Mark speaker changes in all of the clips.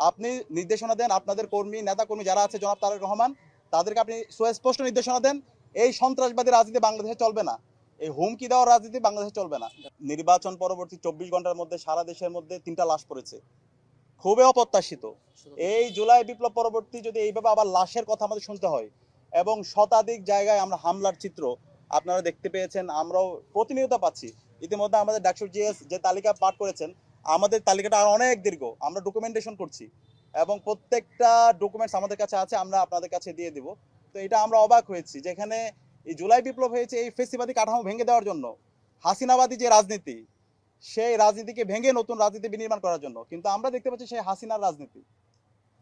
Speaker 1: আপনি নির্দেশনা দেন, আপনাদের কর্মী নেতা কর্মী যারা আছে জনাব তারেক রহমান, তাদেরকে আপনি সুস্পষ্ট নির্দেশনা দেন। এই সন্ত্রাসবাদী রাজনীতি বাংলাদেশে চলবে না, এই হুমকি দেওয়ার রাজনীতি বাংলাদেশে চলবে না। নির্বাচন পরবর্তী 24 ঘন্টার মধ্যে সারা দেশের মধ্যে 3টা লাশ পড়েছে, খুবই অপ্রত্যাশিত। এই জুলাই বিপ্লব পরবর্তী যদি এইভাবে আবার লাশের কথা আমাদের শুনতে হয় এবং শতাধিক জায়গায় আমরা হামলার চিত্র আপনারা দেখতে পেয়েছেন, আমরাও প্রতিনিয়ত পাচ্ছি। ইতিমধ্যে আমাদের ডাকসুর জিএস যে তালিকা পাঠ করেছেন, আমাদের তালিকাটা আরো অনেক দীর্ঘ, আমরা ডকুমেন্টেশন করছি এবং প্রত্যেকটা ডকুমেন্টস আমাদের কাছে আছে, আমরা আপনাদের কাছে দিয়ে দিব। তো এটা আমরা অবাক হয়েছি, যেখানে এই জুলাই বিপ্লব হয়েছে এই ফেসিবাদী কাঠামো ভেঙে দেওয়ার জন্য, হাসিনাবাদী যে রাজনীতি, সেই রাজনীতিকে ভেঙে নতুন রাজনীতি বিনির্মাণ করার জন্য। কিন্তু আমরা দেখতে পাচ্ছি সেই হাসিনার রাজনীতি,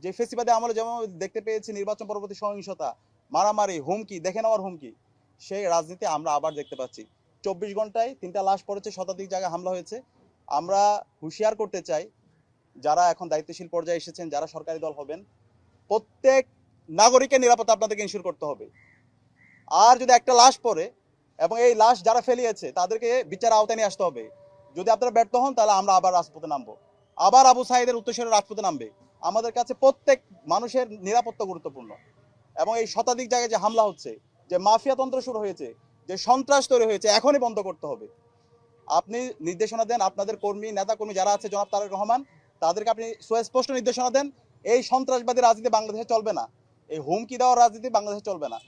Speaker 1: যে ফেসিবাদে আমলে যেমন দেখতে পেয়েছি নির্বাচন পরবর্তী সহিংসতা, মারামারি, হুমকি, দেখে নেওয়ার হুমকি, সেই রাজনীতি আমরা আবার দেখতে পাচ্ছি। 24 ঘন্টায় 3টা লাশ পড়েছে, শতাধিক জায়গায় হামলা হয়েছে। আমরা হুঁশিয়ার করতে চাই, যারা এখন দায়িত্বশীল পর্যায়ে এসেছেন, যারা সরকারি দল হবেন, প্রত্যেক নাগরিকের নিরাপত্তা আপনাদেরকে ইনশিওর করতে হবে। আর যদি একটা লাশ পড়ে এবং এই লাশ যারা ফেলিয়েছে তাদেরকে বিচার আওতায় নিয়ে আসতে হবে। যদি আপনারা ব্যর্থ হন তাহলে আমরা আবার রাজপথে নামবো, আবার আবু সাইদের উত্তরসূরি রাজপথে নামবে। আমাদের কাছে প্রত্যেক মানুষের নিরাপত্তা গুরুত্বপূর্ণ এবং এই শতাধিক জায়গায় যে হামলা হচ্ছে, যে মাফিয়া তন্ত্র শুরু হয়েছে, যে সন্ত্রাস তৈরি হয়েছে, এখনই বন্ধ করতে হবে। আপনি নির্দেশনা দেন, আপনাদের কর্মী নেতা কর্মী যারা আছে জনাব তারেক রহমান, তাদেরকে আপনি সুস্পষ্ট নির্দেশনা দেন। এই সন্ত্রাসবাদী রাজনীতি বাংলাদেশে চলবে না, এই হুমকি দেওয়ার রাজনীতি বাংলাদেশে চলবে না।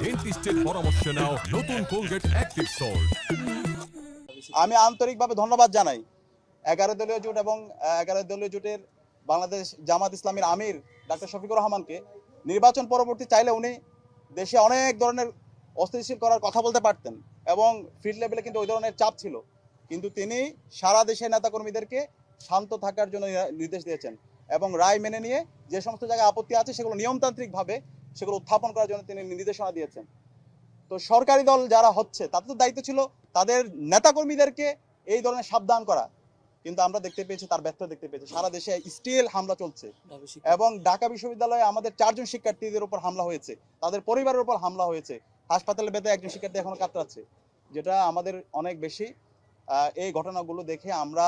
Speaker 2: ডেন্টিস্টের পরামর্শ নাও নতুন কোলগেট অ্যাক্টিভ সল্ট।
Speaker 1: আমি আন্তরিকভাবে ধন্যবাদ জানাই 11 দলীয় জোট এবং 11 দলীয় জোটের বাংলাদেশ জামাত ইসলামীর আমির ডাক্তার শফিকুর রহমানকে। নির্বাচন পরবর্তী চাইলে উনি দেশে অনেক ধরনের অস্থিতিশীল করার কথা বলতে পারতেন এবং ফিল্ড লেভেলে কিন্তু ওই ধরনের চাপ ছিল, কিন্তু তিনি সারা দেশের নেতাকর্মীদেরকে শান্ত থাকার জন্য নির্দেশ দিয়েছেন এবং রায় মেনে নিয়ে যে সমস্ত জায়গায় আপত্তি আছে সেগুলো নিয়মতান্ত্রিকভাবে সেগুলো উত্থাপন করার জন্য তিনি নির্দেশনা দিয়েছেন। তো সরকারি দল যারা হচ্ছে তাদের তো দায়িত্ব ছিল তাদের নেতাকর্মীদেরকে এই ধরনের সাবধান করা, কিন্তু আমরা দেখতে পেয়েছি তার ব্যর্থ দেখতে পেয়েছি। সারা দেশে স্টিল হামলা চলছে এবং ঢাকা বিশ্ববিদ্যালয়ে আমাদের 4 জন শিক্ষার্থীদের উপর হামলা হয়েছে, তাদের পরিবারের উপর হামলা হয়েছে, হাসপাতালে বেঁধে একজন শিক্ষার্থী এখনো কাতরাচ্ছে, যেটা আমাদের অনেক বেশি এই ঘটনাগুলো দেখে আমরা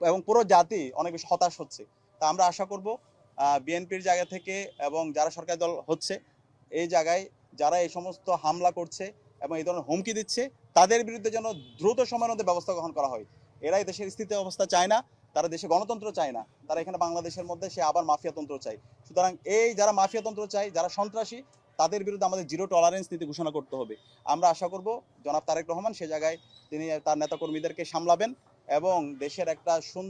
Speaker 1: এবং পুরো জাতি অনেক বেশি হতাশ হচ্ছে। তা আমরা আশা করব বিএনপির জায়গা থেকে এবং যারা সরকারি দল হচ্ছে এই জায়গায় যারা এই সমস্ত হামলা করছে এবং এই ধরনের হুমকি দিচ্ছে, তাদের বিরুদ্ধে যেন দ্রুত সময়ের মধ্যে ব্যবস্থা গ্রহণ করা হয়। এরাই দেশের স্থিতি অবস্থা চায় না, তারা দেশে গণতন্ত্র চায় না, তারা এখানে বাংলাদেশের মধ্যে সে আবার মাফিয়াতন্ত্র চায়। সুতরাং এই যারা মাফিয়াতন্ত্র চায়, যারা সন্ত্রাসী, তাদের বিরুদ্ধে আমাদের জিরো টলারেন্স নীতি ঘোষণা করতে হবে। আমরা আশা করব জনাব তারেক রহমান সে জায়গায় তিনি তার নেতাকর্মীদেরকে সামলাবেন এবং দেশের একটা সুন্দর